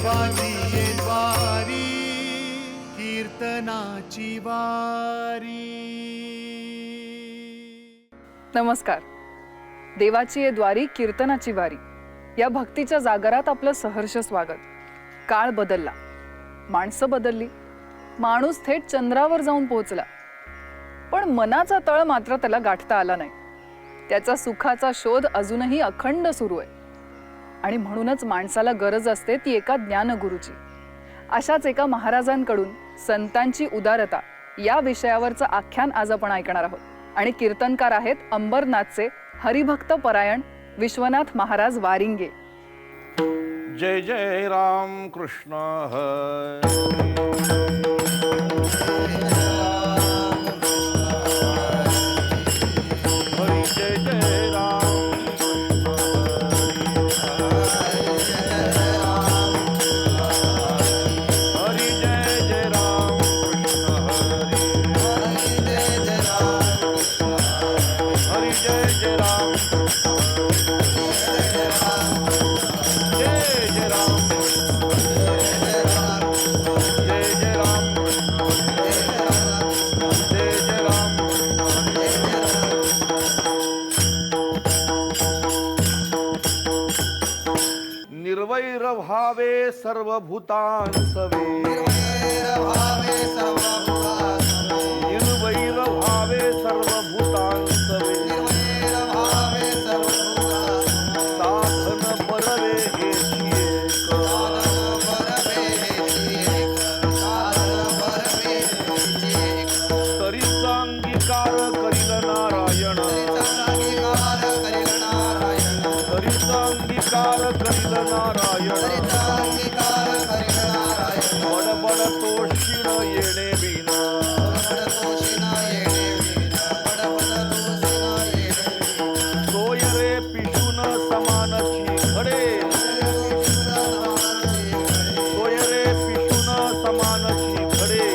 देवाची ये द्वारी कीर्तनाची वारी. नमस्कार. देवाची ये द्वारी कीर्तनाची वारी या भक्तीच्या जागरात आपलं सहर्ष स्वागत. काळ बदलला, माणसं बदलली, माणूस थेट चंद्रावर जाऊन पोहोचला, पण मनाचा तळ मात्र त्याला गाठता आला नाही. त्याचा सुखाचा शोध अजूनही अखंड सुरू आहे आणि म्हणूनच माणसाला गरज असते ती एका ज्ञानगुरूची. अशाच एका महाराजांकडून संतांची उदारता या विषयावरचं आख्यान आज आपण ऐकणार आहोत. आणि कीर्तनकार आहेत अंबरनाथचे हरिभक्त परायण विश्वनाथ महाराज वारिंगे. जय जय राम कृष्ण हरी. हरी जय जय राम हरी जय जय राम कृष्ण हरी जय जय राम निर्वैर भावे सर्वभूतांसवे. निर्वैर भावे सर्वभूतांसवे. साधन परवे हेची एक. तरीचा अंगीकार करील नारायण. तरीचा अंगीकार करील नारायण. बडबड तोषिण येणे विना. सोय रे पिशून समानची घडे. सोय रे पिशून समानची घडे.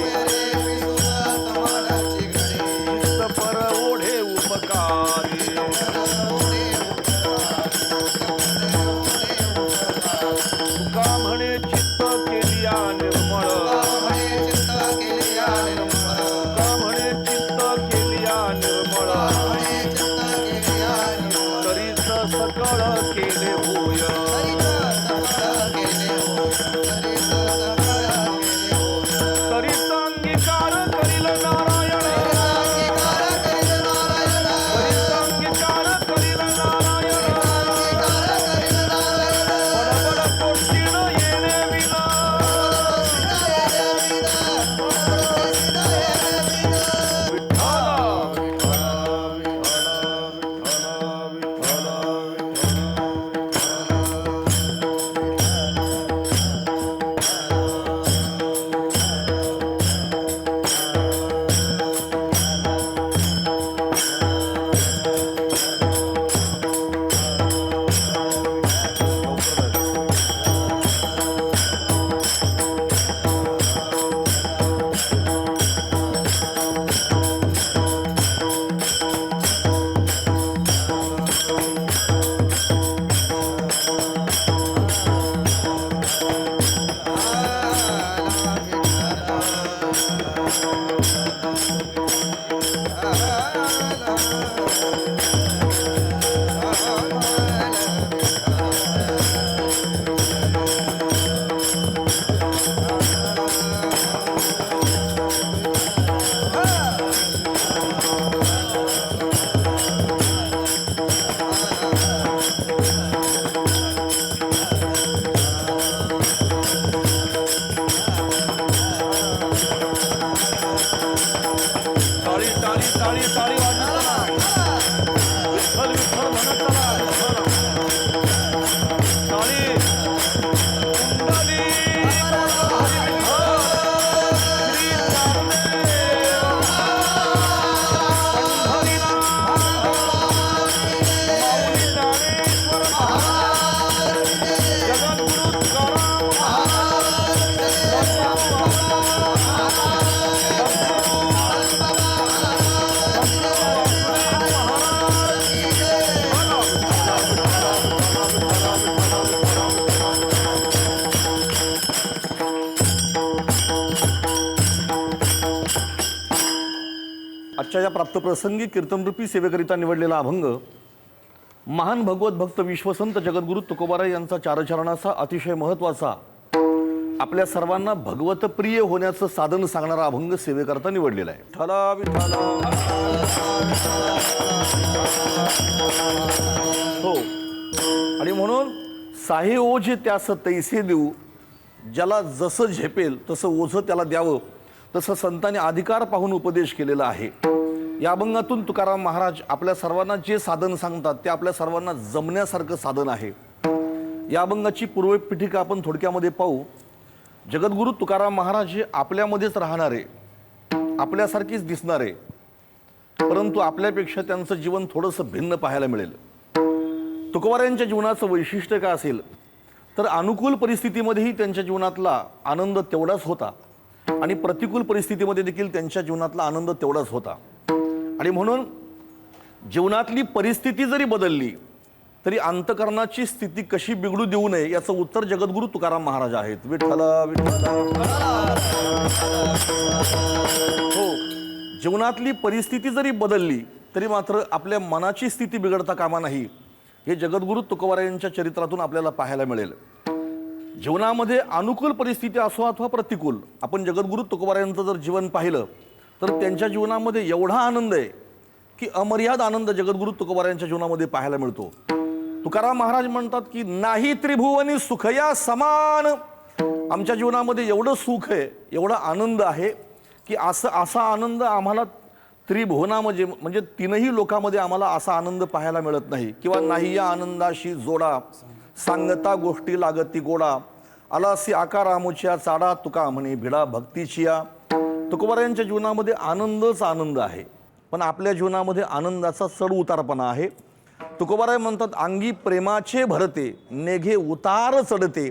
चित्त पर ओढे उपकारी. तुका म्हणे चित्त केलिया निर्मळ. तुका म्हणे चित्त केलिया निर्मळ. तरीच सकळ केले होय. तरीच अंगीकार करील नारायण. तरीच अंगीकार करील नारायण. बडबड कोठीण येणे विना. आजच्या या प्राप्तप्रसंगी कीर्तनरूपी सेवेकरिता निवडलेला अभंग महान भगवत भक्त विश्वसंत जगद्गुरु तुकोबाराय यांचा चारचरणाचा अतिशय महत्त्वाचा आपल्या सर्वांना भगवतप्रिय होण्याचं साधन सांगणारा अभंग सेवेकरता निवडलेला आहे. विठ्ठला विठ्ठला. हो, आणि म्हणून साहे ओझे त्यास तैसे देऊ, ज्याला जसं झेपेल तसं ओझं त्याला द्यावं, तसं संतांनी अधिकार पाहून उपदेश केलेला आहे. या अभंगातून तुकाराम महाराज आपल्या सर्वांना जे साधन सांगतात ते आपल्या सर्वांना जमण्यासारखं साधन आहे. या अभंगाची पूर्वपीठिका आपण थोडक्यामध्ये पाहू. जगद्गुरु तुकाराम महाराज हे आपल्यामध्येच राहणारे, आपल्यासारखीच दिसणारे, परंतु आपल्यापेक्षा त्यांचं जीवन थोडंसं भिन्न पाहायला मिळेल. तुकोबारायांच्या जीवनाचं वैशिष्ट्य काय असेल तर अनुकूल परिस्थितीमध्येही त्यांच्या जीवनातला आनंद तेवढाच होता आणि प्रतिकूल परिस्थितीमध्ये देखील त्यांच्या जीवनातला आनंद तेवढाच होता. आणि म्हणून जीवनातली परिस्थिती जरी बदलली तरी अंतकरणाची स्थिती कशी बिघडू देऊ नये याचं उत्तर जगद्गुरु तुकाराम महाराज आहेत. विठ्ठला विठ्ठला. हो, जीवनातली परिस्थिती जरी बदलली तरी मात्र आपल्या मनाची स्थिती बिघडता कामा नाही, हे जगद्गुरु तुकोबारायांच्या चरित्रातून आपल्याला पाहायला मिळेल. जीवनामध्ये अनुकूल परिस्थिती असो अथवा प्रतिकूल, आपण जगद्गुरु तुकोबारायांचं जर जीवन पाहिलं तर त्यांच्या जीवनामध्ये एवढा आनंद आहे की अमर्याद आनंद जगद्गुरु तुकोबारायांच्या जीवनामध्ये पाहायला मिळतो. तुकाराम महाराज म्हणतात की नाही त्रिभुवनी सुख या समान. आमच्या जीवनामध्ये एवढं सुख आहे, एवढा आनंद आहे की असा आनंद आम्हाला त्रिभुवनामध्ये म्हणजे तीनही लोकांमध्ये आम्हाला असा आनंद पाहायला मिळत नाही. किंवा नाही या आनंदाशी जोडा, सांगता गोष्टी लागती गोडा, आलासी आकारामुच्या चाडा तुका म्हणे भिडा भक्तीचिया. तुकोबारायांच्या जीवनामध्ये आनंदच आनंद आहे, पण आपल्या जीवनामध्ये आनंदाचा चढ उतारपणा आहे. तुकोबाराय म्हणतात अंगी प्रेमाचे भरते, नेघे उतार चढते.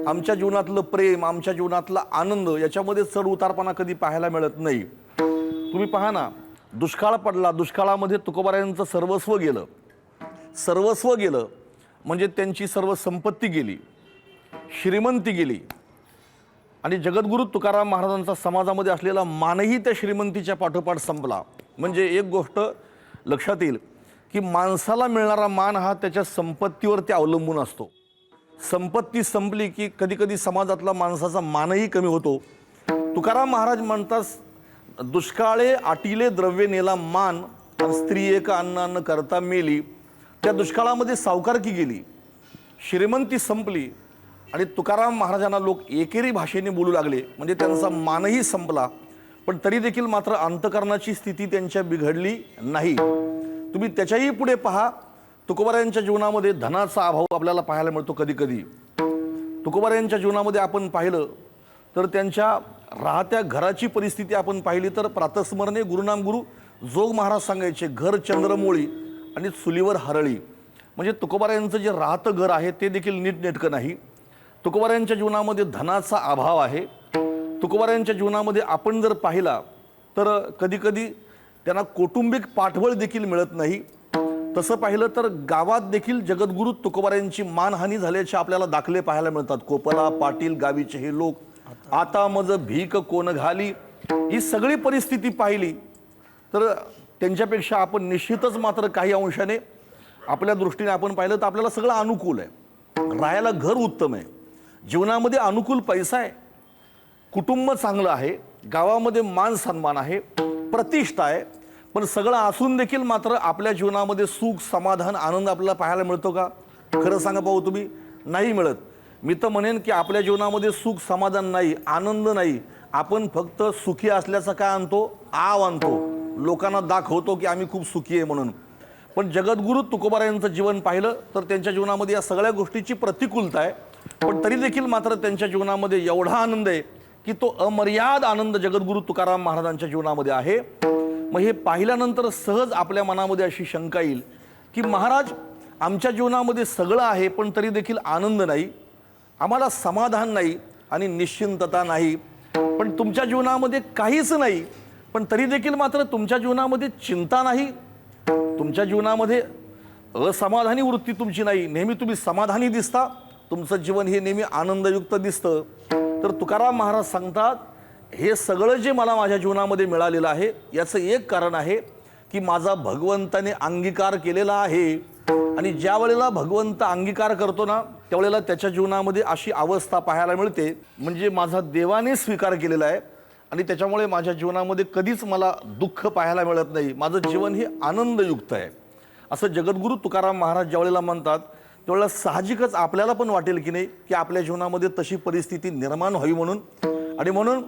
आमच्या जीवनातलं प्रेम, आमच्या गेला आनंद याच्यामध्ये चढ उतारपणा कधी पाहायला मिळत नाही. तुम्ही पहा ना, दुष्काळ पडला, दुष्काळामध्ये तुकोबारायांचं सर्वस्व गेलं. सर्वस्व गेलं म्हणजे त्यांची सर्व संपत्ती गेली, श्रीमंती गेली, आणि जगद्गुरु तुकाराम महाराजांचा समाजामध्ये असलेला मानही त्या श्रीमंतीच्या पाठोपाठ संपला. म्हणजे एक गोष्ट लक्षात येईल की माणसाला मिळणारा मान हा त्याच्या संपत्तीवरती अवलंबून असतो. संपत्ती संपली की कधी कधी समाजातला माणसाचा मानही कमी होतो. तुकाराम महाराज म्हणतात दुष्काळे आटिले द्रव्य नेला मान, स्त्री एक अन्नान्न करता मेली. त्या दुष्काळामध्ये सावकारकी गेली, श्रीमंती संपली आणि तुकाराम महाराजांना लोक एकेरी भाषेने बोलू लागले, म्हणजे त्यांचा मानही संपला. पण तरी देखील मात्र अंतकरणाची स्थिती त्यांच्या बिघडली नाही. तुम्ही त्याच्याही पुढे पहा, तुकोबारायांच्या जीवनामध्ये धनाचा अभाव आपल्याला पाहायला मिळतो. कधी कधी तुकोबारायांच्या जीवनामध्ये आपण पाहिलं तर त्यांच्या राहत्या घराची परिस्थिती आपण पाहिली तर प्रातस्मरणे गुरुनाम गुरु जोग महाराज सांगायचे, घर चंद्रमोळी आणि चुलीवर हरळी. म्हणजे तुकोबारायांचं जे राहतं घर आहे ते देखील नीटनेटकं नाही. तुकोबारायांच्या जीवनामध्ये धनाचा अभाव आहे. तुकोबारायांच्या जीवनामध्ये आपण जर पाहिला तर कधीकधी त्यांना कौटुंबिक पाठबळ देखील मिळत नाही. तसं पाहिलं तर गावात देखील जगद्गुरु तुकोबारायांची मानहानी झाल्याचे आपल्याला दाखले पाहायला मिळतात. कोपला पाटील गावीचे हे लोक आता मज भीक कोण घाली. ही सगळी परिस्थिती पाहिली तर त्यांच्यापेक्षा आपण निश्चितच मात्र काही अंशाने आपल्या दृष्टीने आपण पाहिलं तर आपल्याला सगळं अनुकूल आहे. राहायला घर उत्तम आहे, जीवनामध्ये अनुकूल पैसा आहे, कुटुंब चांगलं आहे, गावामध्ये मान सन्मान आहे, प्रतिष्ठा आहे. पण सगळं असून देखील मात्र आपल्या जीवनामध्ये सुख, समाधान, आनंद आपल्याला पाहायला मिळतो का? खरं सांगा पाहू तुम्ही, नाही मिळत. मी तर म्हणेन की आपल्या जीवनामध्ये सुख, समाधान नाही, आनंद नाही. आपण फक्त सुखी असल्याचा काय आणतो? आव आणतो, लोकांना दाखवतो की आम्ही खूप सुखी आहे म्हणून. पण जगद्गुरु तुकोबारायांचं जीवन पाहिलं तर त्यांच्या जीवनामध्ये या सगळ्या गोष्टीची प्रतिकूलता आहे, पण तरी देखील मात्र त्यांच्या जीवनामध्ये एवढा आनंद आहे की तो अमर्याद आनंद जगद्गुरु तुकाराम महाराजांच्या जीवनामध्ये आहे. मग हे पाहिल्यानंतर सहज आपल्या मनामध्ये अशी शंका येईल की महाराज, आमच्या जीवनामध्ये सगळं आहे पण तरी देखील आनंद नाही, आम्हाला समाधान नाही आणि निश्चिंतता नाही. पण तुमच्या जीवनामध्ये काहीच नाही पण तरी देखील मात्र तुमच्या जीवनामध्ये चिंता नाही, तुमच्या जीवनामध्ये असमाधानी वृत्ती तुमची नाही, नेहमी तुम्ही समाधानी दिसता, तुमचं जीवन हे नेहमी आनंदयुक्त दिसतं. तर तुकाराम महाराज सांगतात हे सगळं जे मला माझ्या जीवनामध्ये मिळालेलं आहे याचं एक कारण आहे की माझा भगवंताने अंगीकार केलेला आहे. आणि ज्या वेळेला भगवंत अंगीकार करतो ना त्यावेळेला त्याच्या जीवनामध्ये अशी अवस्था पाहायला मिळते म्हणजे माझा देवाने स्वीकार केलेला आहे आणि त्याच्यामुळे माझ्या जीवनामध्ये कधीच मला दुःख पाहायला मिळत नाही. माझं जीवन हे आनंदयुक्त आहे असं जगद्गुरू तुकाराम महाराज ज्या वेळेला म्हणतात त्यावेळेला साहजिकच आपल्याला पण वाटेल की नाही की आपल्या जीवनामध्ये तशी परिस्थिती निर्माण व्हावी म्हणून. आणि म्हणून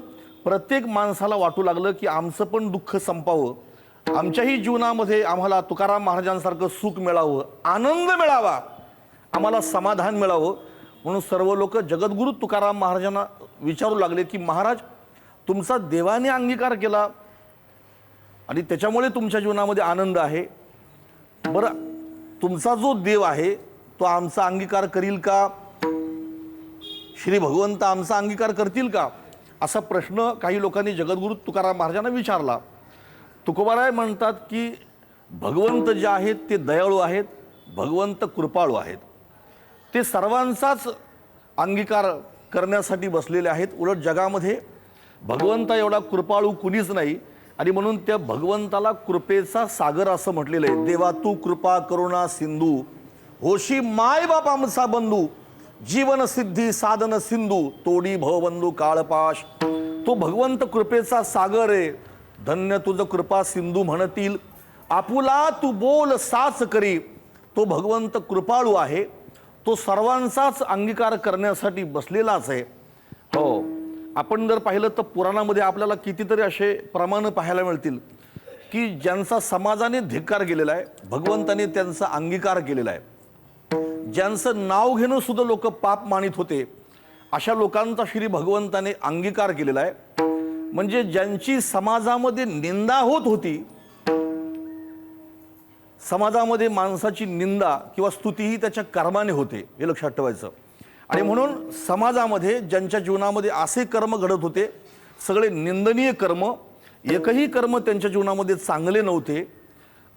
प्रत्येक माणसाला वाटू लागलं की आमचं पण दुःख संपावं, आमच्याही जीवनामध्ये आम्हाला तुकाराम महाराजांसारखं सुख मिळावं, आनंद मिळावा, आम्हाला समाधान मिळावं. म्हणून सर्व लोक जगद्गुरू तुकाराम महाराजांना विचारू लागले की महाराज तुमचा देवाने अंगीकार केला आणि त्याच्यामुळे तुमच्या जीवनामध्ये आनंद आहे, बरं तुमचा जो देव आहे तो आमचा अंगीकार करील का, श्री भगवंत आमचा अंगीकार करतील का, असा प्रश्न काही लोकांनी जगद्गुरू तुकाराम महाराजांना विचारला. तुकोबाराय म्हणतात की भगवंत जे आहेत ते दयाळू आहेत, भगवंत कृपाळू आहेत, ते सर्वांचाच अंगीकार करण्यासाठी बसलेले आहेत. उलट जगामध्ये भगवंता एवढा कृपाळू कुणीच नाही आणि म्हणून त्या भगवंताला कृपेचा सागर असं म्हटलेलं आहे. देवा तू कृपा करुणा सिंधू, होशी माय बाप आमचा बंधू, जीवन सिद्धी साधन सिंधू, तोडी भवबंधू काळपाश. तो भगवंत कृपेचा सागर आहे, धन्य तुझ कृपा सिंधू म्हणतील, आपुला तू बोल साच करी. तो भगवंत कृपाळू आहे, तो सर्वांचाच अंगीकार करण्यासाठी बसलेलाच आहे. हो, आपण जर पाहिलं तर पुराणामध्ये आपल्याला कितीतरी असे प्रमाण पाहायला मिळतील की ज्यांचा समाजाने धिक्कार केलेला आहे भगवंताने त्यांचा अंगीकार केलेला आहे. ज्यांचं नाव घेणं सुद्धा लोक पाप मानित होते अशा लोकांचा श्री भगवंताने अंगीकार केलेला आहे. म्हणजे ज्यांची समाजामध्ये निंदा होत होती, समाजामध्ये माणसाची निंदा किंवा स्तुतीही त्याच्या कर्माने होते हे लक्षात ठेवायचं. आणि म्हणून समाजामध्ये ज्यांच्या जीवनामध्ये असे कर्म घडत होते सगळे निंदनीय कर्म, एकही कर्म त्यांच्या जीवनामध्ये चांगले नव्हते,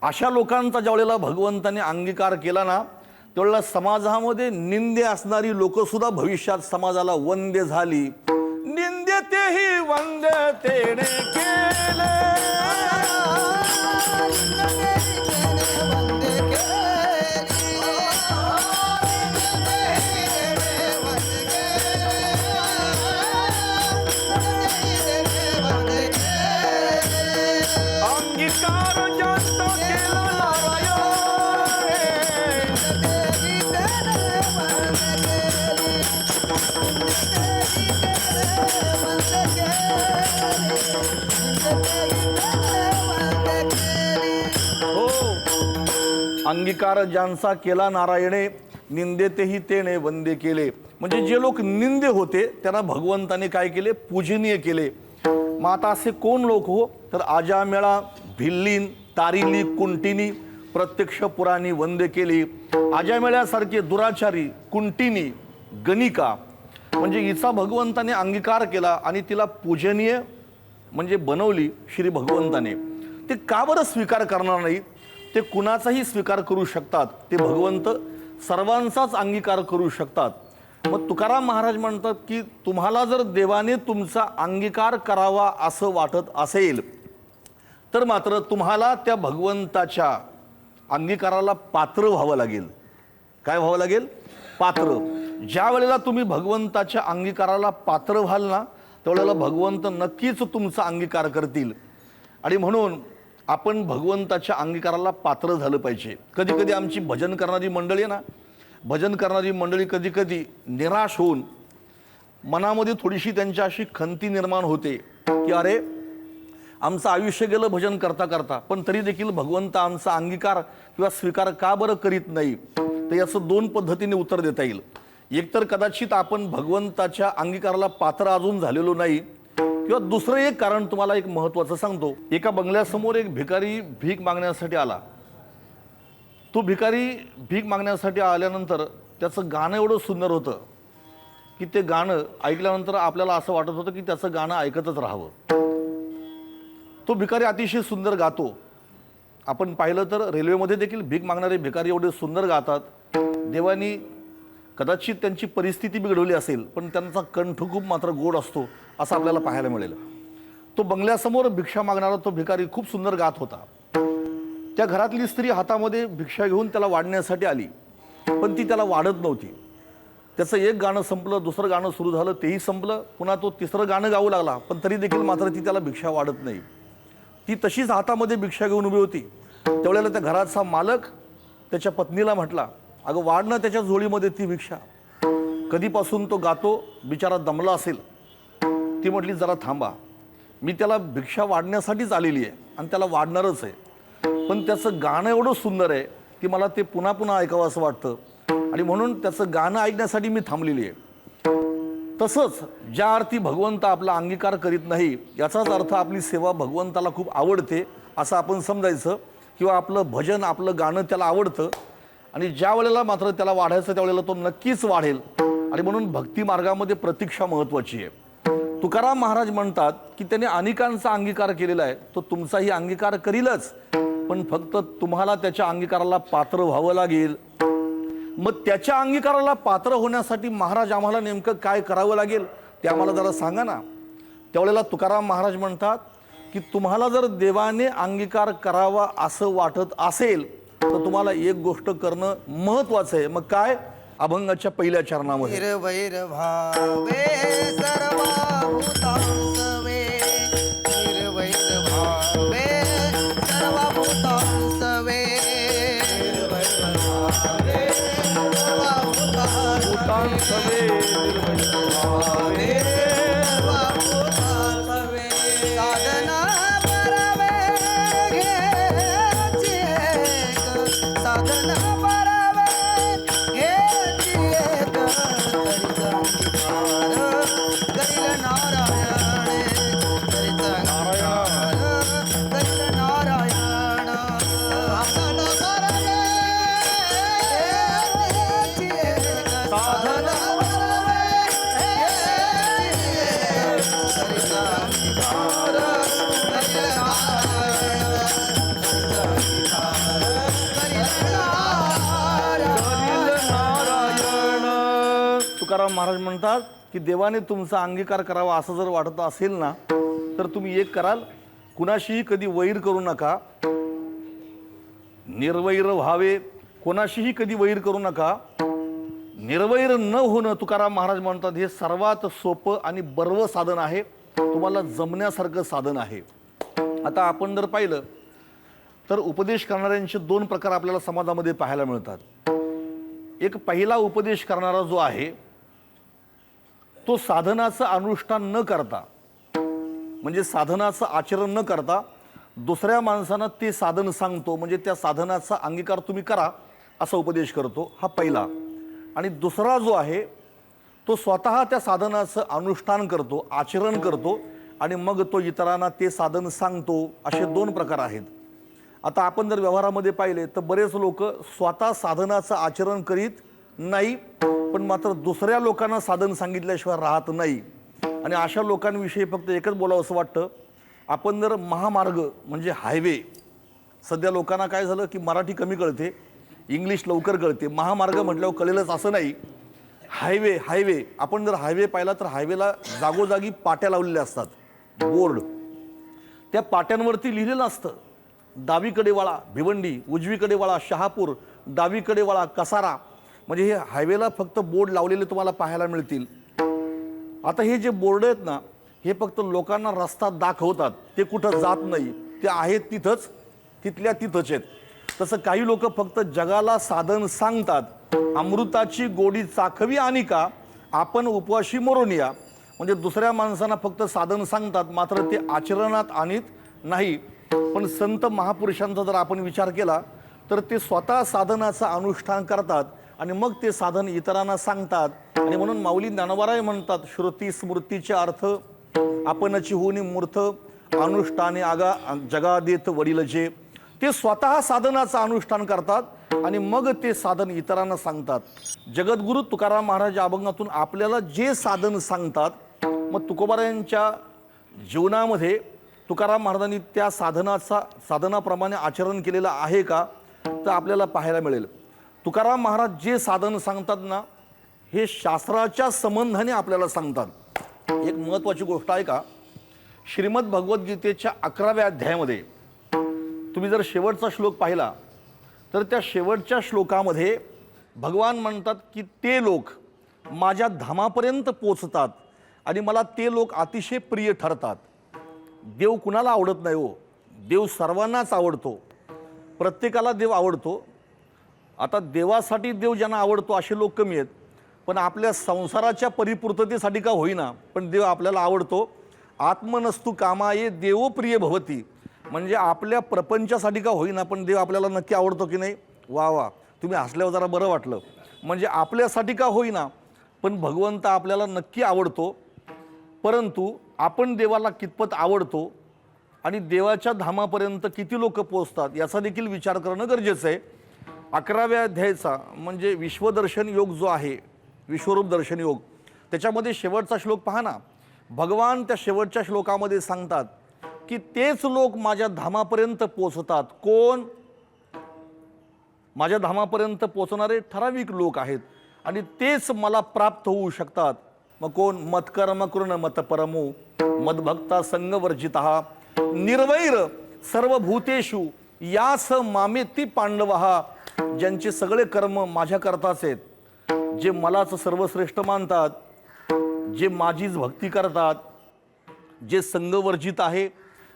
अशा लोकांचा ज्या वेळेला भगवंताने अंगीकार केला ना त्यावेळेला समाजामध्ये निंदे असणारी लोक सुद्धा भविष्यात समाजाला वंद्य झाली. निंद्यतेही वंद्यतेने केले, अंगीकार जास्त केला नारायण. अंगीकार ज्यांचा केला नारायणे, निंदेतेही तेने वंदे केले. म्हणजे जे लोक निंदे होते त्यांना भगवंताने काय केले, पूजनीय केले. मग आता असे कोण लोक हो, तर आजामेळा, भिल्लीन, तारिली, कुंटिनी प्रत्यक्ष पुराणी वंदे केली. आजामेळ्यासारखे दुराचारी, कुंटिनी, गणिका म्हणजे हिचा भगवंताने अंगीकार केला आणि तिला पूजनीय म्हणजे बनवली श्री भगवंताने. ते का बरं स्वीकार करणार नाही, ते कुणाचाही स्वीकार करू शकतात, ते भगवंत सर्वांचाच अंगीकार करू शकतात. मग तुकाराम महाराज म्हणतात की तुम्हाला जर देवाने तुमचा अंगीकार करावा असं वाटत असेल तर मात्र तुम्हाला त्या भगवंताच्या अंगीकाराला पात्र व्हावं लागेल. काय व्हावं लागेल, पात्र. ज्या वेळेला तुम्ही भगवंताच्या अंगीकाराला पात्र व्हाल ना त्यावेळेला भगवंत नक्कीच तुमचा अंगीकार करतील. आणि म्हणून आपण भगवंताच्या अंगीकाराला पात्र झालं पाहिजे. कधी कधी आमची भजन करणारी मंडळी आहे ना, भजन करणारी मंडळी कधी कधी निराश होऊन मनामध्ये थोडीशी त्यांच्या अशी खंती निर्माण होते की अरे आमचं आयुष्य गेलं भजन करता करता, पण तरी देखील भगवंत आमचा अंगीकार किंवा स्वीकार का बरं करीत नाही. तर याचं दोन पद्धतीने उत्तर देता येईल. एकतर कदाचित आपण भगवंताच्या अंगीकाराला पात्र अजून झालेलो नाही, किंवा दुसरं एक कारण तुम्हाला एक महत्त्वाचं सांगतो. एका बंगल्यासमोर एक भिकारी भीक मागण्यासाठी आला. तो भिकारी भीक मागण्यासाठी आल्यानंतर त्याचं गाणं एवढं सुंदर होतं की ते गाणं ऐकल्यानंतर आपल्याला असं वाटत होतं की त्याचं गाणं ऐकतच राहावं. तो भिकारी अतिशय सुंदर गातो. आपण पाहिलं तर रेल्वेमध्ये देखील भीक मागणारे भिकारी एवढे सुंदर गातात. देवानी कदाचित त्यांची परिस्थिती बिघडवली असेल पण त्यांचा कंठ खूप मात्र गोड असतो असं आपल्याला पाहायला मिळेल. तो बंगल्यासमोर भिक्षा मागणारा तो भिकारी खूप सुंदर गात होता. त्या घरातली स्त्री हातामध्ये भिक्षा घेऊन त्याला वाढण्यासाठी आली, पण ती त्याला वाढत नव्हती. त्याचं एक गाणं संपलं, दुसरं गाणं सुरू झालं, तेही संपलं. पुन्हा तो तिसरं गाणं गाऊ लागला, पण तरी देखील मात्र ती त्याला भिक्षा वाढत नाही. ती तशीच हातामध्ये भिक्षा घेऊन उभी होती. त्यावेळेला त्या घराचा मालक त्याच्या पत्नीला म्हटला, अगं वाढ ना त्याच्या झोळीमध्ये ती भिक्षा. कधीपासून तो गातो, बिचारा दमला असेल. ती म्हटली, जरा थांबा, मी त्याला भिक्षा वाढण्यासाठीच आलेली आहे आणि त्याला वाढणारच आहे, पण त्याचं गाणं एवढं सुंदर आहे की मला ते पुन्हा पुन्हा ऐकावं असं वाटतं आणि म्हणून त्याचं गाणं ऐकण्यासाठी मी थांबलेली आहे. तसंच ज्या अर्थी भगवंत आपला अंगीकार करीत नाही, याचाच अर्थ आपली सेवा भगवंताला खूप आवडते असं आपण समजायचं, किंवा आपलं भजन, आपलं गाणं त्याला आवडतं. आणि ज्या वेळेला मात्र त्याला वाढायचं त्यावेळेला तो नक्कीच वाढेल. आणि म्हणून भक्ती मार्गामध्ये प्रतीक्षा महत्त्वाची आहे. तुकाराम महाराज म्हणतात की त्याने अनेकांचा अंगीकार केलेला आहे, तो तुमचाही अंगीकार करीलच, पण फक्त तुम्हाला त्याच्या अंगीकाराला पात्र व्हावं लागेल. मग त्याच्या अंगीकाराला पात्र होण्यासाठी महाराज आम्हाला नेमकं काय करावं लागेल ते आम्हाला जरा सांगा ना. त्यावेळेला तुकाराम महाराज म्हणतात की तुम्हाला जर देवाने अंगीकार करावा असं वाटत असेल तर तुम्हाला एक गोष्ट करणं महत्वाचं आहे. मग काय? अभंगाच्या पहिल्या चरणामध्ये निर्वैर भावे सर्वभूतांसवे, निर्वैर भावे सर्वभूतांसवे, निर्वैर भावे सर्वभूतांसवे, निर्वैर भावे सर्वभूतांसवे. साधना परवे घ्यायची एक, साधना परवे घ्यायची एक, करीचा अंगीकार करील नारायण, करीचा अंगीकार करील नारायण. साधना परवे घ्यायची एक, साधना परवे घ्यायची एक, करीचा अंगीकार करील नारायण. तुकाराम महाराज म्हणतात की देवाने तुमचा अंगीकार करावा असं जर वाटत असेल ना तर तुम्ही एक कराल, कुणाशीही कधी वैर करू नका, निर्वैर व्हावे, कोणाशीही कधी वैर करू नका. निर्वैर न होणं तुकाराम महाराज म्हणतात हे सर्वात सोपं आणि बर्व साधन आहे, तुम्हाला जमण्यासारखं साधन आहे. आता आपण जर पाहिलं तर उपदेश करणाऱ्यांचे दोन प्रकार आपल्याला समाजामध्ये पाहायला मिळतात. एक पहिला उपदेश करणारा जो आहे तो साधनाचं अनुष्ठान न करता, म्हणजे साधनाचं आचरण न करता दुसऱ्या माणसांना ते साधन सांगतो, म्हणजे त्या साधनाचा अंगीकार तुम्ही करा असा उपदेश करतो, हा पहिला. आणि दुसरा जो आहे तो स्वतः त्या साधनाचं अनुष्ठान करतो, आचरण करतो आणि मग तो इतरांना ते साधन सांगतो. असे दोन प्रकार आहेत. आता आपण जर व्यवहारामध्ये पाहिले तर बरेच लोक स्वतः साधनाचं आचरण करीत नाही, पण मात्र दुसऱ्या लोकांना साधन सांगितल्याशिवाय राहत नाही. आणि अशा लोकांविषयी फक्त एकच बोलावं असं वाटतं, आपण जर महामार्ग म्हणजे हायवे, सध्या लोकांना काय झालं की मराठी कमी कळते, इंग्लिश लवकर कळते, महामार्ग म्हटल्यावर कळेलच असं नाही. हायवे हायवे आपण जर हायवे पाहिला तर हायवेला जागोजागी पाट्या लावलेल्या असतात, बोर्ड. त्या पाट्यांवरती लिहिलेलं असतं डावीकडे वळा भिवंडी, उजवीकडे वळा शहापूर, डावीकडे वळा कसारा. म्हणजे हे हायवेला फक्त बोर्ड लावलेले तुम्हाला पाहायला मिळतील. आता हे जे बोर्ड आहेत ना हे फक्त लोकांना रस्ता दाखवतात, ते कुठं जात नाही, ते आहेत तिथंच, तिथल्या तिथंच आहेत. तसं काही लोक फक्त जगाला साधन सांगतात, अमृताची गोडी चाखवी आणि का आपण उपवाशी मरून या. म्हणजे दुसऱ्या माणसांना फक्त साधन सांगतात मात्र ते आचरणात आणत नाही. पण संत महापुरुषांचा जर आपण विचार केला तर ते स्वतः साधनाचं अनुष्ठान करतात आणि मग ते साधन इतरांना सांगतात. आणि म्हणून माऊली ज्ञानोबाराय म्हणतात, श्रुती स्मृतीचे अर्थ आपणची होणी मूर्थ, अनुष्ठाने आगा जगा देत वडील जे. ते स्वतः साधनाचं अनुष्ठान करतात आणि मग ते साधन इतरांना सांगतात. जगद्गुरु तुकाराम महाराज अभंगातून आपल्याला जे साधन सांगतात, मग तुकोबारायांच्या जीवनामध्ये तुकाराम महाराजांनी त्या साधनाप्रमाणे आचरण केलेलं आहे का तर आपल्याला पाहायला मिळेल. तुकाराम महाराज जे साधन सांगतात ना हे शास्त्राच्या संबंधाने आपल्याला सांगतात. एक महत्त्वाची गोष्ट आहे का, श्रीमद भगवद्गीतेच्या 11व्या अध्यायामध्ये तुम्ही जर शेवटचा श्लोक पाहिला तर त्या शेवटच्या श्लोकामध्ये भगवान म्हणतात की ते लोक माझ्या धामापर्यंत पोचतात आणि मला ते लोक अतिशय प्रिय ठरतात. देव कुणाला आवडत नाही हो, देव सर्वांनाच आवडतो, प्रत्येकाला देव आवडतो. आता देवासाठी देव ज्यांना आवडतो असे लोक कमी आहेत, पण आपल्या संसाराच्या परिपूर्ततेसाठी का होईना पण देव आपल्याला आवडतो. आत्मनस्तु कामाये देवो प्रिय भवती, म्हणजे आपल्या प्रपंचासाठी का होईना पण देव आपल्याला नक्की आवडतो की नाही. वा वा, तुम्ही हसल्यावर जरा बरं वाटलं. म्हणजे आपल्यासाठी का होईना पण भगवंत आपल्याला नक्की आवडतो, परंतु आपण देवाला कितपत आवडतो आणि देवाच्या धामापर्यंत किती लोक पोचतात याचा देखील विचार करणं गरजेचं आहे. 11व्या अध्यायाचा म्हणजे विश्वदर्शन योग जो आहे, विश्वरूप दर्शन योग, त्याच्यामध्ये शेवटचा श्लोक पहा ना. भगवान त्या शेवटच्या श्लोकामध्ये सांगतात की तेच लोक माझ्या धामापर्यंत पोचतात. कोण? माझ्या धामापर्यंत पोचणारे ठराविक लोक आहेत आणि तेच मला प्राप्त होऊ शकतात. मग कोण? मत्कर्म कृण मतपरमो मदभक्ता संगवर्जितः निर्वैर सर्वभूतेषु यास मामेती पांडवः, ज्यांचे सगळे कर्म माझ्या करताच आहेत, जे मलाच सर्वश्रेष्ठ मानतात, जे माझीच भक्ती करतात, जे संगवर्जित आहे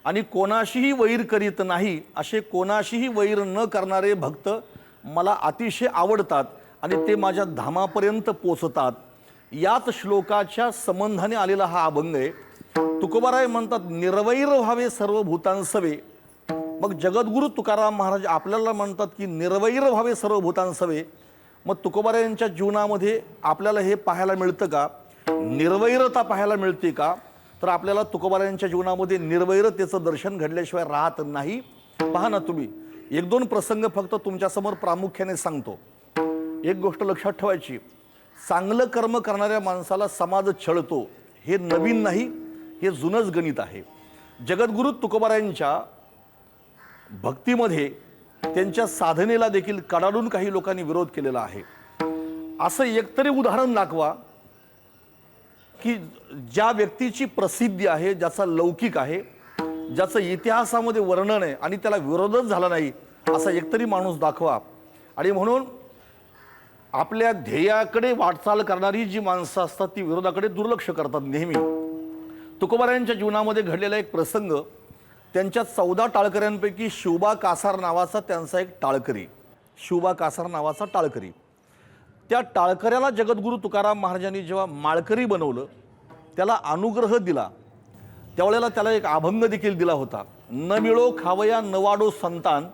आणि कोणाशीही वैर करीत नाही, असे कोणाशीही वैर न करणारे भक्त मला अतिशय आवडतात आणि ते माझ्या धामापर्यंत पोचतात. याच श्लोकाच्या संबंधाने आलेला हा अभंग आहे. तुकोबाराय म्हणतात निर्वैर व्हावे सर्व भूतांसवे. मग जगद्गुरु तुकाराम महाराज आपल्याला म्हणतात की निर्वैर व्हावे सर्व भूतांसवे. मग तुकोबारायांच्या जीवनामध्ये आपल्याला हे पाहायला मिळतं का? निर्वैरता पाहायला मिळते का? तर आपल्याला तुकोबारायांच्या जीवनामध्ये निर्वैरतेचं दर्शन घडल्याशिवाय राहत नाही. पहा ना तुम्ही, 1-2 प्रसंग फक्त तुमच्यासमोर प्रामुख्याने सांगतो. एक गोष्ट लक्षात ठेवायची, चांगलं कर्म करणाऱ्या माणसाला समाज छळतो हे नवीन नाही, हे जुनंच गणित आहे. जगद्गुरु तुकोबारायांच्या भक्तीमध्ये त्यांच्या साधनेला देखील कडाडून काही लोकांनी विरोध केलेला आहे. असं एकतरी उदाहरण दाखवा की ज्या व्यक्तीची प्रसिद्धी आहे, ज्याचा लौकिक आहे, ज्याचं इतिहासामध्ये वर्णन आहे आणि त्याला विरोधच झाला नाही असा एकतरी माणूस दाखवा. आणि म्हणून आपल्या ध्येयाकडे वाटचाल करणारी जी माणसं असतात ती विरोधाकडे दुर्लक्ष करतात नेहमी. तुकोबारायांच्या जीवनामध्ये घडलेला एक प्रसंग, त्यांच्या 14 टाळकऱ्यांपैकी शिवबा कासार नावाचा त्यांचा एक टाळकरी, शिवबा कासार नावाचा टाळकरी. त्या टाळकऱ्याला जगद्गुरु तुकाराम महाराजांनी जेव्हा माळकरी बनवलं, त्याला अनुग्रह दिला, त्यावेळेला त्याला एक अभंग देखील दिला होता. न मिळो खावया न वाडो संतान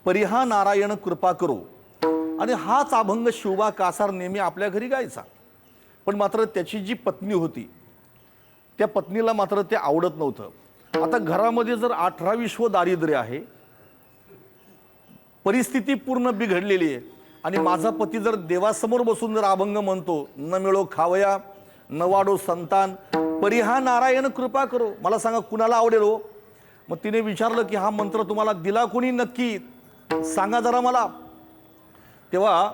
परिहा नारायण कृपा करो. आणि हाच अभंग शिवबा कासार नेहमी आपल्या घरी गायचा. पण मात्र त्याची जी पत्नी होती त्या पत्नीला मात्र ते आवडत नव्हतं. आता घरामध्ये जर 18-20 दारिद्र्य आहे, परिस्थिती पूर्ण बिघडलेली आहे आणि माझा पती जर देवासमोर बसून जर अभंग म्हणतो, न मिळो खावया न वाडो संतान परिहा नारायण कृपा करो, मला सांगा कुणाला आवडेल हो? मग तिने विचारलं की हा मंत्र तुम्हाला दिला कोणी नक्की सांगा जरा मला. तेव्हा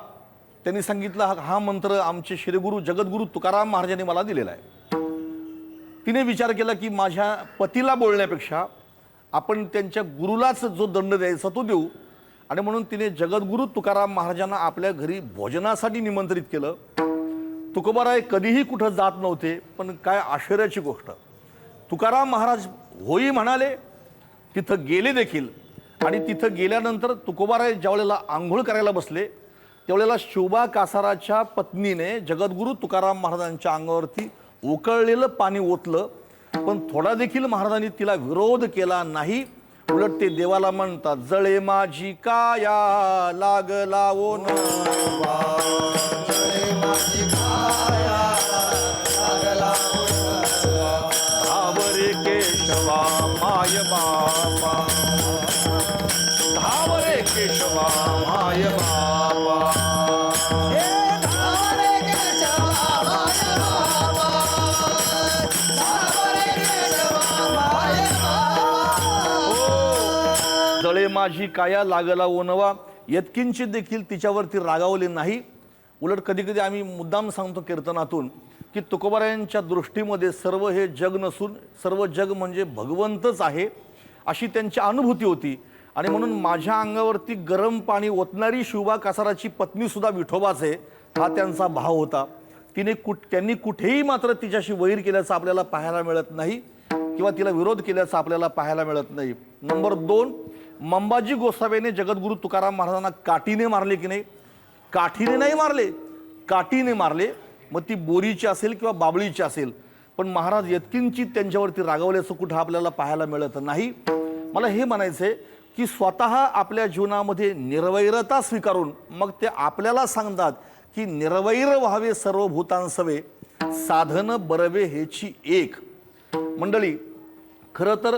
त्यांनी सांगितलं हा मंत्र आमचे श्रीगुरु जगद्गुरु तुकाराम महाराजांनी मला दिलेला आहे. तिने विचार केला की माझ्या पतीला बोलण्यापेक्षा आपण त्यांच्या गुरुलाच जो दंड द्यायचा तो देऊ. आणि म्हणून तिने जगद्गुरु तुकाराम महाराजांना आपल्या घरी भोजनासाठी निमंत्रित केलं. तुकोबाराय कधीही कुठं जात नव्हते, पण काय आश्चर्याची गोष्ट, तुकाराम महाराज होई म्हणाले, तिथं गेले देखील. आणि तिथं गेल्यानंतर तुकोबाराय ज्यावेळेला आंघोळ करायला बसले त्यावेळेला शिवबा कासाराच्या पत्नीने जगद्गुरु तुकाराम महाराजांच्या अंगावरती उकळलेलं पाणी ओतलं, पण थोडा देखील महाराजांनी तिला विरोध केला नाही. उलट ते देवाला म्हणतात, जळे माझी काया लागला ओनवा, जळे माझी काया लागला ओनवा, धावरे केशवा माय बाबा, धावरे केशवा माय बाबा. हे धावरे केशवा माय बाबा, धावरे केशवा माय बाबा. जळे माझी काया लागला ओनवा, यत्किंचित देखील तिच्यावरती रागावले नाही. उलट कधी कधी आम्ही मुद्दाम सांगतो कीर्तनातून, की तुकोबारायांच्या दृष्टीमध्ये सर्व हे जग नसून सर्व जग म्हणजे भगवंतच आहे अशी त्यांची अनुभूती होती. आणि म्हणून माझ्या अंगावरती गरम पाणी ओतणारी शिवबा कासाराची पत्नी सुद्धा विठोबाच आहे हा त्यांचा भाव होता. त्यांनी कुठेही मात्र तिच्याशी वैर केल्याचं आपल्याला पाहायला मिळत नाही किंवा तिला विरोध केल्याचं आपल्याला पाहायला मिळत नाही. नंबर 2, मंबाजी गोसाव्याने जगद्गुरू तुकाराम महाराजांना काठीने मारले की नाही? काठीने नाही मारले, काठीने मारले. मग ती बोरीची असेल किंवा बाबळीची असेल, पण महाराज यत्किंचित त्यांच्यावरती रागावल्याचं कुठं आपल्याला पाहायला मिळत नाही. मला हे म्हणायचं आहे की स्वतः आपल्या जीवनामध्ये निर्वैरता स्वीकारून मग ते आपल्याला सांगतात की निर्वैर व्हावे सर्व भूतांसवे, साधन बरवे हेची एक. मंडळी, खरं तर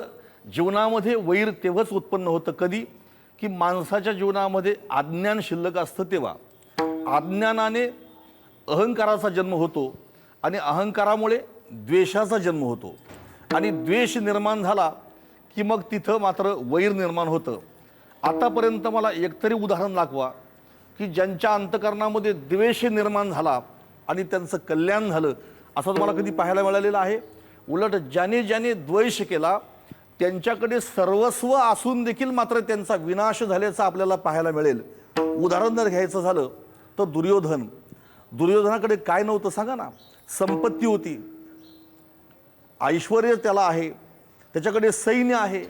जीवनामध्ये वैर तेव्हाच उत्पन्न होतं कधी की माणसाच्या जीवनामध्ये अज्ञान शिल्लक असतं तेव्हा. अज्ञानाने अहंकाराचा जन्म होतो आणि अहंकारामुळे द्वेषाचा जन्म होतो आणि द्वेष निर्माण झाला की मग तिथं मात्र वैर निर्माण होतं. आतापर्यंत मला एकतरी उदाहरण दाखवा की ज्यांच्या अंतकरणामध्ये द्वेष निर्माण झाला आणि त्यांचं कल्याण झालं असं तुम्हाला कधी पाहायला मिळालेलं आहे? उलट ज्याने ज्याने द्वेष केला त्यांच्याकडे सर्वस्व असून देखील मात्र त्यांचा विनाश झाल्याचा आपल्याला पाहायला मिळेल. उदाहरण जर घ्यायचं झालं तर दुर्योधनाकडे काय नव्हतं सांगा ना? संपत्ती होती, ऐश्वर्य त्याला आहे, त्याच्याकडे सैन्य आहे,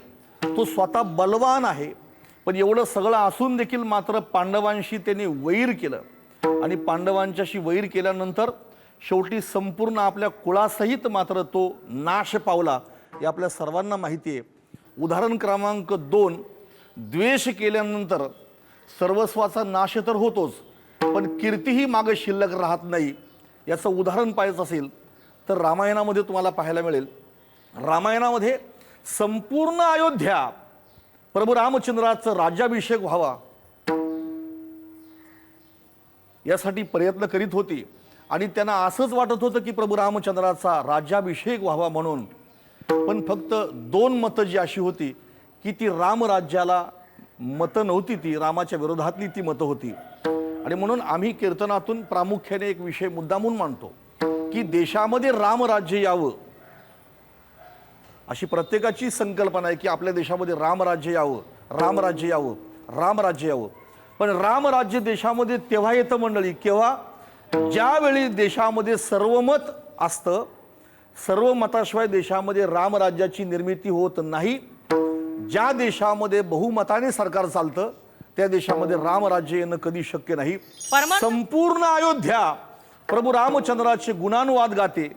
तो स्वतः बलवान आहे. पण एवढं सगळं असून देखील मात्र पांडवांशी त्यांनी वैर केलं आणि पांडवांच्याशी वैर केल्यानंतर शेवटी संपूर्ण आपल्या कुळासहित मात्र तो नाश पावला हे आपल्या सर्वांना माहिती आहे. उदाहरण क्रमांक 2, द्वेष केल्यानंतर सर्वस्वाचा नाश तर होतोच पण कीर्तीही मागे शिल्लक राहत नाही. याचं उदाहरण पाहायचं असेल तर रामायणामध्ये तुम्हाला पाहायला मिळेल. रामायणामध्ये संपूर्ण अयोध्या प्रभू रामचंद्राचा राज्याभिषेक व्हावा यासाठी प्रयत्न करीत होती आणि त्यांना असंच वाटत होतं की प्रभू रामचंद्राचा राज्याभिषेक व्हावा म्हणून. पण फक्त 2 मतं जी अशी होती की ती रामराज्याला मतं नव्हती, ती रामाच्या विरोधातली ती मतं होती. आणि म्हणून आम्ही कीर्तनातून प्रामुख्याने एक विषय मुद्दामून मांडतो की देशामध्ये रामराज्य यावं अशी प्रत्येकाची संकल्पना आहे की आपल्या देशामध्ये रामराज्य यावं, रामराज्य यावं, रामराज्य यावं. पण रामराज्य देशामध्ये तेव्हा येतं मंडळी केव्हा? ज्यावेळी देशामध्ये सर्वमत असतं. सर्व मताशिवाय देशामध्ये रामराज्याची निर्मिती होत नाही. ज्या देशामध्ये बहुमताने सरकार चालतं त्या देशामध्ये रामराज्य येणं कधी शक्य नाही. संपूर्ण अयोध्या प्रभू रामचंद्राचे गुणानुवाद गाते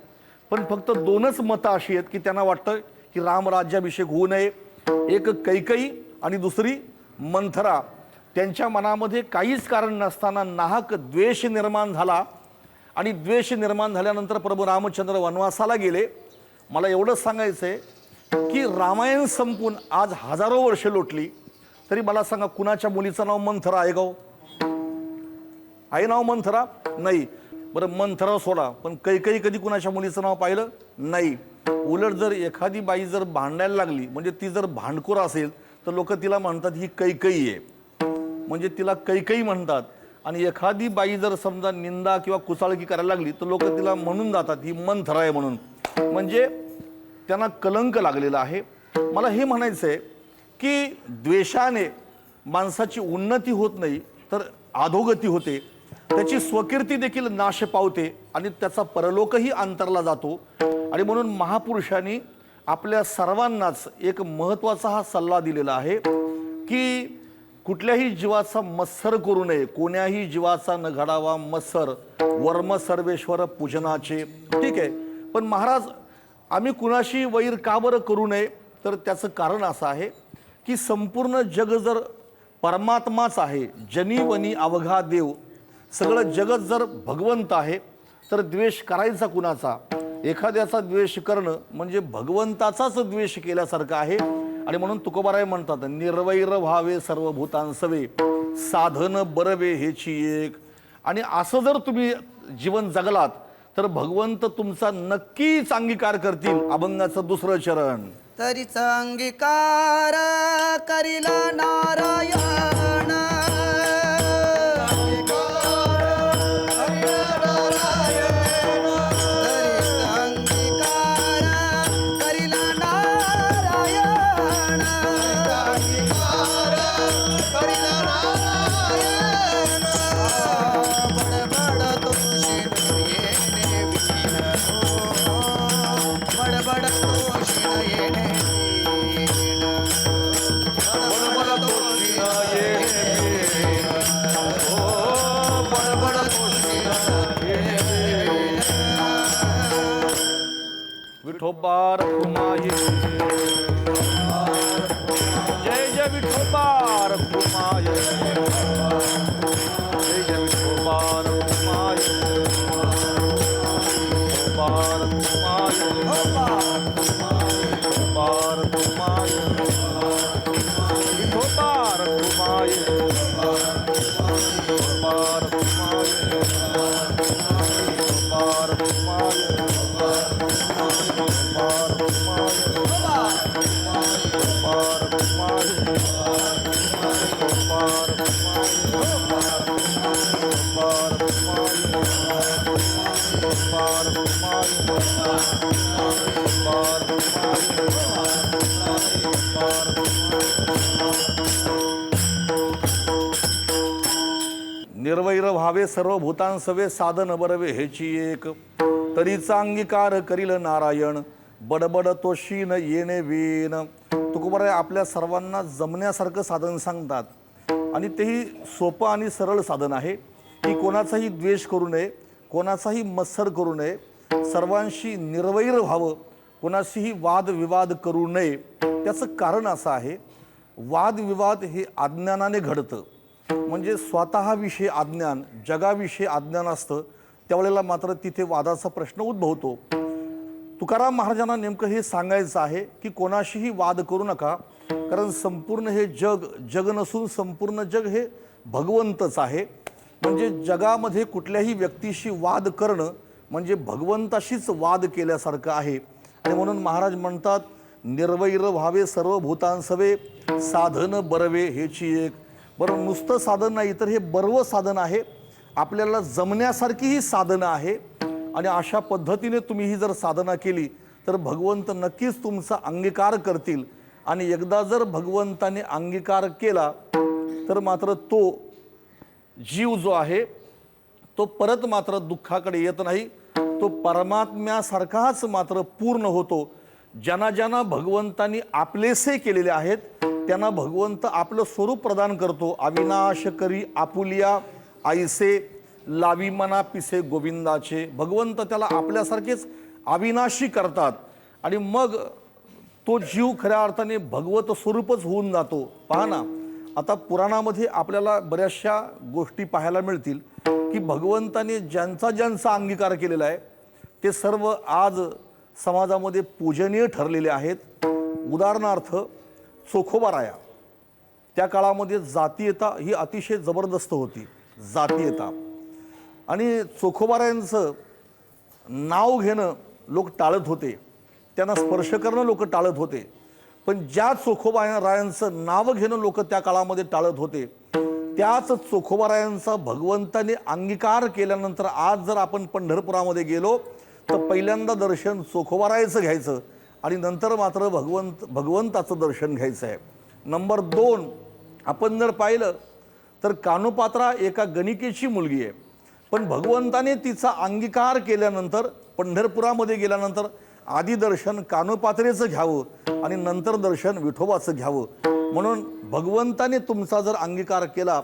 पण फक्त 2च मतं अशी आहेत की त्यांना वाटतं की रामराज्याभिषेक होऊ नये. एक कैकेयी आणि दुसरी मंथरा. त्यांच्या मनामध्ये काहीच कारण नसताना नाहक द्वेष निर्माण झाला आणि द्वेष निर्माण झाल्यानंतर प्रभू रामचंद्र वनवासाला गेले. मला एवढंच सांगायचं आहे की रामायण संपून आज हजारो वर्षे लोटली तरी मला सांगा कुणाच्या मुलीचं नाव मंथरा आहे गाव? आहे नाव मंथरा? नाही. बरं मंथरा सोडा, पण कैकेयी कधी कुणाच्या मुलीचं नाव पाहिलं नाही. उलट जर एखादी बाई जर भांडायला लागली म्हणजे ती जर भांडखोर असेल तर लोक तिला म्हणतात ही कैकेयी आहे, म्हणजे तिला कैकेयी म्हणतात. आणि एखादी बाई जर समजा निंदा किंवा कुचाळकी करायला लागली तर लोक तिला म्हणून जातात ही मंथरा आहे म्हणून, म्हणजे त्यांना कलंक लागलेला आहे. मला हे म्हणायचं आहे की द्वेषाने माणसाची उन्नती होत नाही तर अधोगती होते, त्याची स्वकीर्ती देखील नाश पावते आणि त्याचा परलोकही अंतरला जातो. आणि म्हणून महापुरुषांनी आपल्या सर्वांनाच एक महत्त्वाचा हा सल्ला दिलेला आहे की कुठल्याही जीवाचा मत्सर करू नये, कोण्याही जीवाचा न घडावा मत्सर, वर्म सर्वेश्वर पूजनाचे. ठीक आहे, पण महाराज आम्ही कुणाशी वैर का बरं करू नये? तर त्याचं कारण असं आहे की संपूर्ण जग जर परमात्माच आहे, जनी वनी अवघा देव, सगळं जगत जर भगवंत आहे तर द्वेष करायचा कुणाचा? एखाद्याचा द्वेष करणं म्हणजे भगवंताचाच द्वेष केल्यासारखं आहे. आणि म्हणून तुकोबाराय म्हणतात निर्वैर व्हावे सर्व भूतांसवे, साधन बरवे हेची एक. आणि असं जर तुम्ही जीवन जगलात तर भगवंत तुमचा नक्कीच अंगीकार करतील. अभंगाचं 2रं चरण. तरीच अंगीकार करिला नारायण, विठोबा रखुमाये जय जय विठोबा रखुमाये जय जय विठोबा रखुमाये विठोबा रखुमाये विठोबा रखुमाये विठोबा रखुमाये विठोबा रखुमाये निर्वैर व्हावे सर्व भूतांसवे साधन बरवे हेची एक तरीचा अंगीकार करील नारायण बडबड तो शीन येणे वीण. तुकोबाराय आपल्या सर्वांना जमण्यासारखं साधन सांगतात आणि तेही सोपं आणि सरळ साधन आहे की कोणाचाही द्वेष करू नये, कोणाचाही मत्सर करू नये, सर्वांशी निर्वैर व्हावं, कोणाशीही वादविवाद करू नये. त्याचं कारण असं आहे, वादविवाद हे अज्ञानाने घडतं. म्हणजे स्वतःविषयी अज्ञान, जगाविषयी अज्ञान असतं त्यावेळेला मात्र तिथे वादाचा प्रश्न उद्भवतो. तुकाराम महाराजांना नेमकं हे सांगायचं आहे की कोणाशीही वाद करू नका, कारण संपूर्ण हे जग नसून संपूर्ण जग हे भगवंतच आहे. म्हणजे जगामध्ये कुठल्याही व्यक्तीशी वाद करणं म्हणजे भगवंताशीच वाद केल्यासारखं आहे. आणि म्हणून महाराज म्हणतात निर्वैर व्हावे सर्व भूतांसवे साधन बरवे हेची एक. बरं, नुसतं साधन नाही तर हे बर्व साधन आहे, आपल्याला जमण्यासारखी ही साधनं आहे. आणि अशा पद्धतीने तुम्ही ही जर साधना केली तर भगवंत नक्कीच तुमचा अंगीकार करतील. आणि एकदा जर भगवंताने अंगीकार केला तर मात्र तो जीव जो आहे तो परत मात्र दुःखाकडे येत नाही, तो परमात्म्यासारखाच मात्र पूर्ण होतो. ज्यांना ज्यांना भगवंतांनी आपलेसे केलेले आहेत त्यांना भगवंत आपलं स्वरूप प्रदान करतो. अविनाश करी आपुलिया आईसे लावी मना पिसे गोविंदाचे. भगवंत त्याला आपल्यासारखेच अविनाशी करतात आणि मग तो जीव खऱ्या अर्थाने भगवत स्वरूपच होऊन जातो. पहा ना, आता पुराणामध्ये आपल्याला बऱ्याचशा गोष्टी पाहायला मिळतील की भगवंताने ज्यांचा अंगीकार केलेला आहे ते सर्व आज समाजामध्ये पूजनीय ठरलेले आहेत. उदाहरणार्थ चोखोबाराया, त्या काळामध्ये जातीयता ही अतिशय जबरदस्त होती, जातीयता. आणि चोखोबारायांचं नाव घेणं लोक टाळत होते, त्यांना स्पर्श करणं लोक टाळत होते. पण ज्या चोखोबारायांचं नाव घेणं लोक त्या काळामध्ये टाळत होते त्याच चोखोबारायांचा भगवंताने अंगीकार केल्यानंतर आज जर आपण पंढरपुरामध्ये गेलो तर पहिल्यांदा दर्शन चोखोबारायाचं घ्यायचं आणि नंतर मात्र भगवंताचं दर्शन घ्यायचं आहे. नंबर 2, आपण जर पाहिलं तर कानोपात्रा एका गणिकेची मुलगी आहे, पण भगवंताने तिचा अंगीकार केल्यानंतर पंढरपुरामध्ये गेल्यानंतर आधी दर्शन कानोपात्रेचं घ्यावं आणि नंतर दर्शन विठोबाचं घ्यावं. म्हणून भगवंताने तुमचा जर अंगीकार केला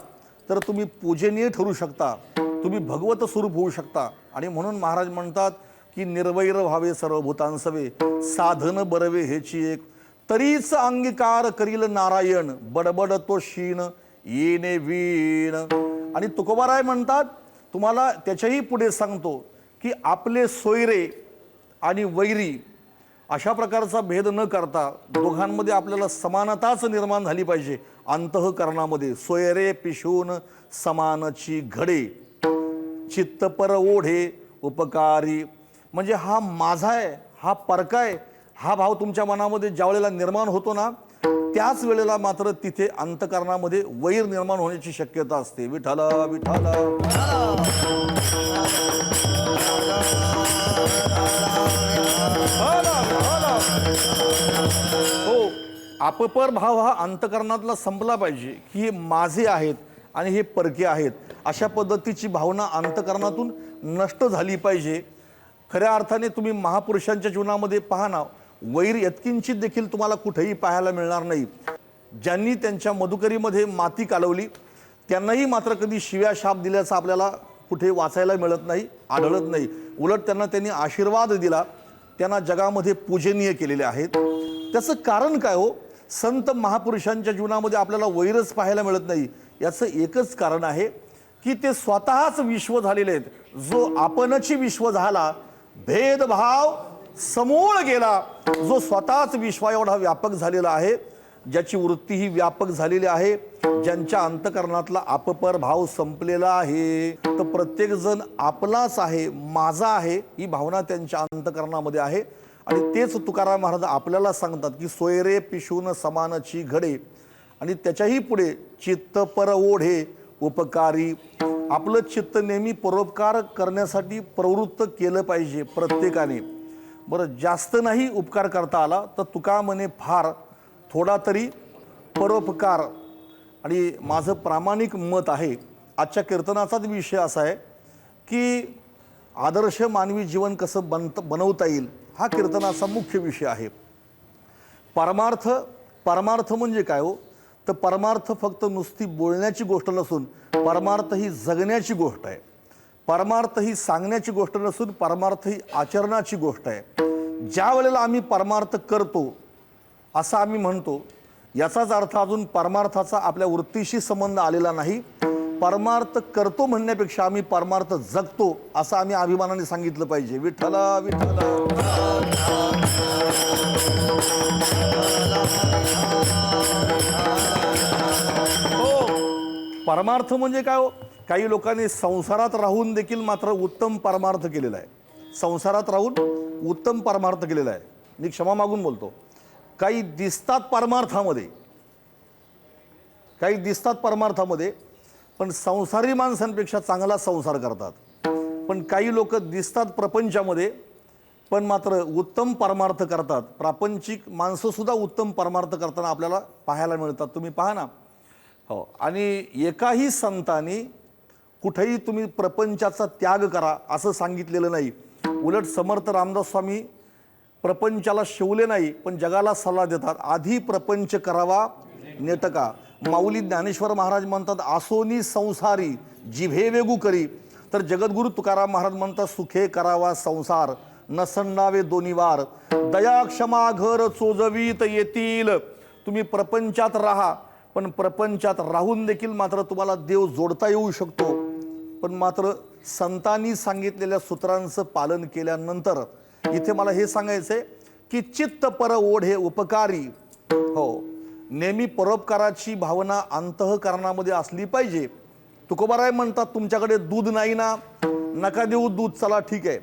तर तुम्ही पूजनीय ठरू शकता, तुम्ही भगवत स्वरूप होऊ शकता. आणि म्हणून महाराज म्हणतात की निर्वैर व्हावे सर्व भूतांसवे साधन बरवे हेची एक तरीच अंगीकार करील नारायण बडबड तो शीन येणे वीण. आणि तुकोबाराय म्हणतात, तुम्हाला त्याच्याही पुढे सांगतो की आपले सोयरे आणि वैरी अशा प्रकारचा भेद न करता दोघांमध्ये आपल्याला समानताच निर्माण झाली पाहिजे. अंतःकरणामध्ये सोयरे पिशून समानची घडे चित्त पर ओढे उपकारी. म्हणजे हा माझा आहे, हा परका आहे, हा भाव तुमच्या मनामध्ये ज्या वेळेला निर्माण होतो ना त्याच वेळेला मात्र तिथे अंतःकरणामध्ये वैर निर्माण होण्याची शक्यता असते. विठ्ठल विठ्ठल. हो, आपपर भाव हा अंतःकरणातला संपला पाहिजे की हे माझे आहेत आणि हे परके आहेत. अशा पद्धतीची भावना अंतःकरणातून नष्ट झाली पाहिजे. खऱ्या अर्थाने तुम्ही महापुरुषांच्या जीवनामध्ये पहा ना, वैर यत्किंचित देखील तुम्हाला कुठेही पाहायला मिळणार नाही. ज्यांनी त्यांच्या मधुकरीमध्ये माती कालवली त्यांनाही मात्र कधी शिव्या शाप दिल्याचं आपल्याला कुठे वाचायला मिळत नाही, आढळत नाही. उलट त्यांना त्यांनी आशीर्वाद दिला. त्यांना जगामध्ये पूजनीय केलेले आहेत. त्याचं कारण काय हो? संत महापुरुषांच्या जीवनामध्ये आपल्याला वैरच पाहायला मिळत नाही. याचं एकच कारण आहे की ते स्वतःच विश्व झालेले आहेत. जो आपणची विश्व झाला, भेदभाव समूळ गेला, जो स्वतःच विश्वा एवढा व्यापक झालेला आहे, ज्याची वृत्ती ही व्यापक झालेली आहे, ज्यांच्या अंतकरणातला आपपर भाव संपलेला आहे. तर प्रत्येक जण आपलाच आहे, माझा आहे, ही भावना त्यांच्या अंतकरणामध्ये आहे. आणि तेच तुकाराम महाराज आपल्याला सांगतात की सोयरे पिशून समानाची घडे. आणि त्याच्याही पुढे चित्त पर ओढे उपकारी. आपलं चित्त नेहमी परोपकार करण्यासाठी प्रवृत्त केलं पाहिजे प्रत्येकाने. बरं, जास्त नाही उपकार करता आला तर तुका म्हणे फार थोडा तरी परोपकार. आणि माझं प्रामाणिक मत आहे, आजच्या कीर्तनाचाच विषय असा आहे की आदर्श मानवी जीवन कसं बनवता येईल, हा कीर्तनाचा मुख्य विषय आहे. परमार्थ म्हणजे काय हो? तर परमार्थ फक्त नुसती बोलण्याची गोष्ट नसून परमार्थ ही जगण्याची गोष्ट आहे. परमार्थ ही सांगण्याची गोष्ट नसून परमार्थ ही आचरणाची गोष्ट आहे. ज्या वेळेला आम्ही परमार्थ करतो असं आम्ही म्हणतो, याचाच अर्थ अजून परमार्थाचा आपल्या वृत्तीशी संबंध आलेला नाही. परमार्थ करतो म्हणण्यापेक्षा आम्ही परमार्थ जगतो असं आम्ही अभिमानाने सांगितलं पाहिजे. विठ्ठला विठ्ठला. हो, परमार्थ म्हणजे काय हो? काही लोकांनी संसारात राहून देखील मात्र उत्तम परमार्थ केलेला आहे. संसारात राहून उत्तम परमार्थ केलेला आहे. मी क्षमा मागून बोलतो. काही दिसतात परमार्थामध्ये, पण संसारी माणसांपेक्षा चांगला संसार करतात. पण काही लोक दिसतात प्रपंचामध्ये, पण मात्र उत्तम परमार्थ करतात. प्रापंचिक माणसंसुद्धा उत्तम परमार्थ करताना आपल्याला पाहायला मिळतात. तुम्ही पहा ना. हो, आणि एकाही संतांनी कुठेही तुम्ही प्रपंचाचा त्याग करा असं सांगितलेलं नाही. उलट समर्थ रामदास स्वामी प्रपंचाला शिवले नाही, पण जगाला सल्ला देतात, आधी प्रपंच करावा नेटका. माऊली ज्ञानेश्वर महाराज म्हणतात, आसोनी संसारी जिभे वेगू करी. तर जगद्गुरु तुकाराम महाराज म्हणतात, सुखे करावा संसार नसंडावे दोन्ही वार. दया क्षमा घर चोजवीत येतील. तुम्ही प्रपंचात राहा, पण प्रपंचात राहून देखील मात्र तुम्हाला देव जोडता येऊ शकतो. पण मात्र संतांनी सांगितलेल्या सूत्रांचं पालन केल्यानंतर इथे मला हे सांगायचंय की चित्त पर ओढे उपकारी. हो, नेहमी परोपकाराची भावना अंतःकरणामध्ये असली पाहिजे. तुकोबाराय म्हणतात, तुमच्याकडे दूध नाही ना, नका देऊ दूध. चला ठीक आहे,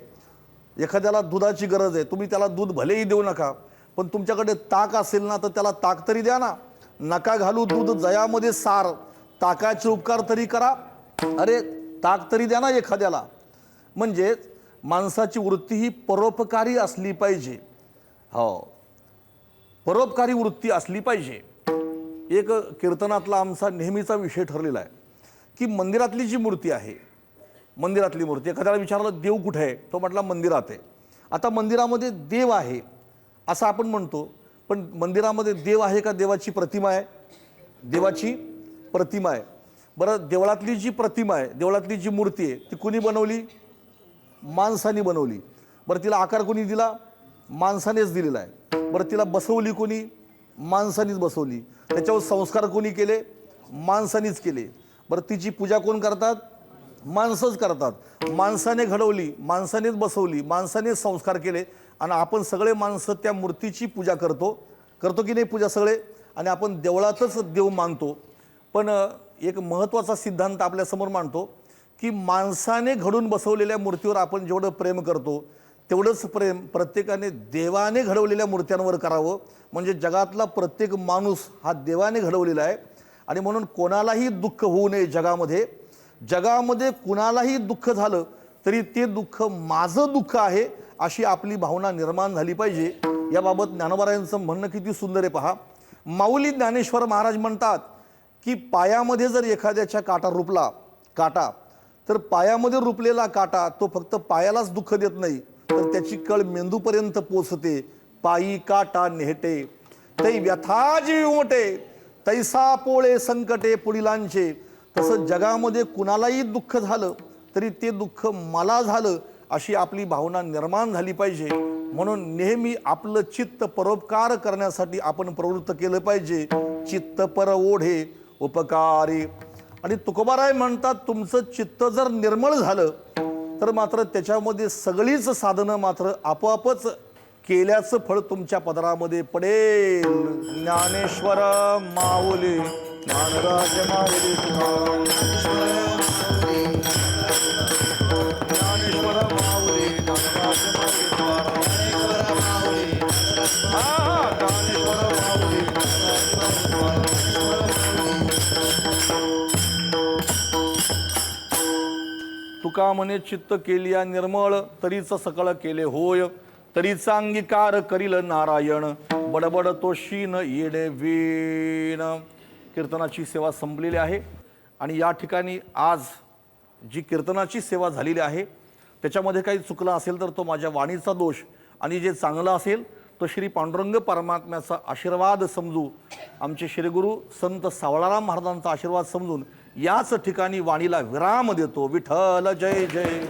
एखाद्याला दुधाची गरज आहे, तुम्ही त्याला दूध भलेही देऊ नका, पण तुमच्याकडे ताक असेल ना तर त्याला ताक तरी द्या ना. नका घालू दूध जयामध्ये सार, ताकाचे उपकार तरी करा. अरे ताक तरी द्या ना एखाद्याला. म्हणजे माणसाची वृत्ती ही परोपकारी असली पाहिजे. हो, परोपकारी वृत्ती असली पाहिजे. एक कीर्तनातला आमचा नेहमीचा विषय ठरलेला आहे की मंदिरातली जी मूर्ती आहे, मंदिरातली मूर्ती, एखाद्याला विचारलं देव कुठे आहे, तो म्हटला मंदिरात आहे. आता मंदिरामध्ये देव आहे असं आपण म्हणतो, पण मंदिरामध्ये देव आहे का देवाची प्रतिमा आहे? देवाची प्रतिमा आहे. बरं, देवळातली जी प्रतिमा आहे, देवळातली जी मूर्ती आहे, ती कुणी बनवली? माणसाने बनवली. बरं, तिला आकार कोणी दिला? माणसानेच दिलेला आहे. बरं, तिला बसवली कोणी? माणसानेच बसवली. त्याच्यावर संस्कार कोणी केले? माणसानेच केले. बरं, तिची पूजा कोण करतात? माणसंच करतात. माणसाने घडवली, माणसानेच बसवली, माणसानेच संस्कार केले. आणि आपण सगळे माणसं त्या मूर्तीची पूजा करतो की नाही पूजा सगळे? आणि आपण देवळातच देव मानतो. पण एक महत्त्वाचा सिद्धांत आपल्यासमोर मांडतो की माणसाने घडून बसवलेल्या मूर्तीवर आपण जेवढं प्रेम करतो तेवढंच प्रेम प्रत्येकाने देवाने घडवलेल्या मूर्त्यांवर करावं. म्हणजे जगातला प्रत्येक माणूस हा देवाने घडवलेला आहे. आणि म्हणून कोणालाही दुःख होऊ नये जगामध्ये कुणालाही दुःख झालं तरी ते दुःख माझं दुःख आहे अशी आपली भावना निर्माण झाली पाहिजे. याबाबत ज्ञानोबारायांचं म्हणणं किती सुंदर आहे पहा. माऊली ज्ञानेश्वर महाराज म्हणतात की पायामध्ये जर एखाद्याच्या काटा तर पायामध्ये रुपलेला काटा तो फक्त पायालाच दुःख देत नाही, तर त्याची कळ मेंदूपर्यंत पोचते. पायी काटा नेहटे तै व्यथा जी उमटे, तैसा पोळे संकटे पुढिलांचे. तसं जगामध्ये कुणालाही दुःख झालं तरी ते दुःख मला झालं अशी आपली भावना निर्माण झाली पाहिजे. म्हणून नेहमी आपलं चित्त परोपकार करण्यासाठी आपण प्रवृत्त केलं पाहिजे. चित्त पर ओढे उपकारी. आणि तुकोबाराय म्हणतात, तुमचं चित्त जर निर्मळ झालं तर मात्र त्याच्यामध्ये सगळीच साधनं मात्र आपोआपच केल्याचं फळ तुमच्या पदरामध्ये पडेल. ज्ञानेश्वर माऊली ज्ञानराज माऊली तुकाराम. ज्ञानेश्वर माऊली ज्ञानराज माऊली तुकाराम. हा, ज्ञानेश्वर माऊली ज्ञानराज माऊली तुका म्हणे, चित्त केलिया निर्मळ तरीच सकळ केले होय. तरीचा अंगीकार करील नारायण, बडबड तो शीन येणे वीण. कीर्तनाची सेवा संपलेली आहे आणि या ठिकाणी आज जी कीर्तनाची सेवा झालेली आहे त्याच्यामध्ये काही चुकला असेल तर तो माझ्या वाणीचा दोष, आणि जे चांगलं असेल तो श्री पांडुरंग परमात्म्याचा आशीर्वाद समजू, आमचे श्रीगुरु संत सावळाराम महाराजांचा आशीर्वाद समजून याच ठिकाणी वाणीला विराम देतो. विठ्ठल जय जय.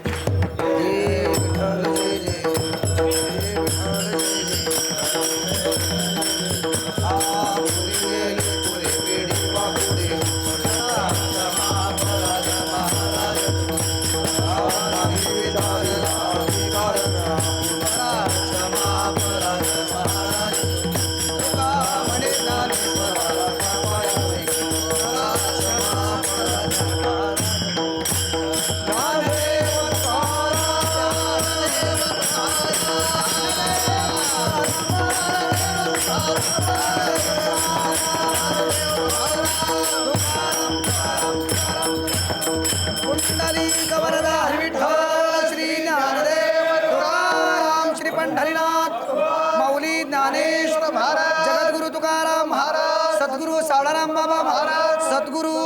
कुंडली गवरदा विठ्ठल श्री ज्ञानदेव तुकाराम श्री पंढरीनाथ माऊली ज्ञानेश्वर महाराज जगद्गुरु तुकाराम महाराज सद्गुरु सावळाराम बाबा महाराज सद्गुरु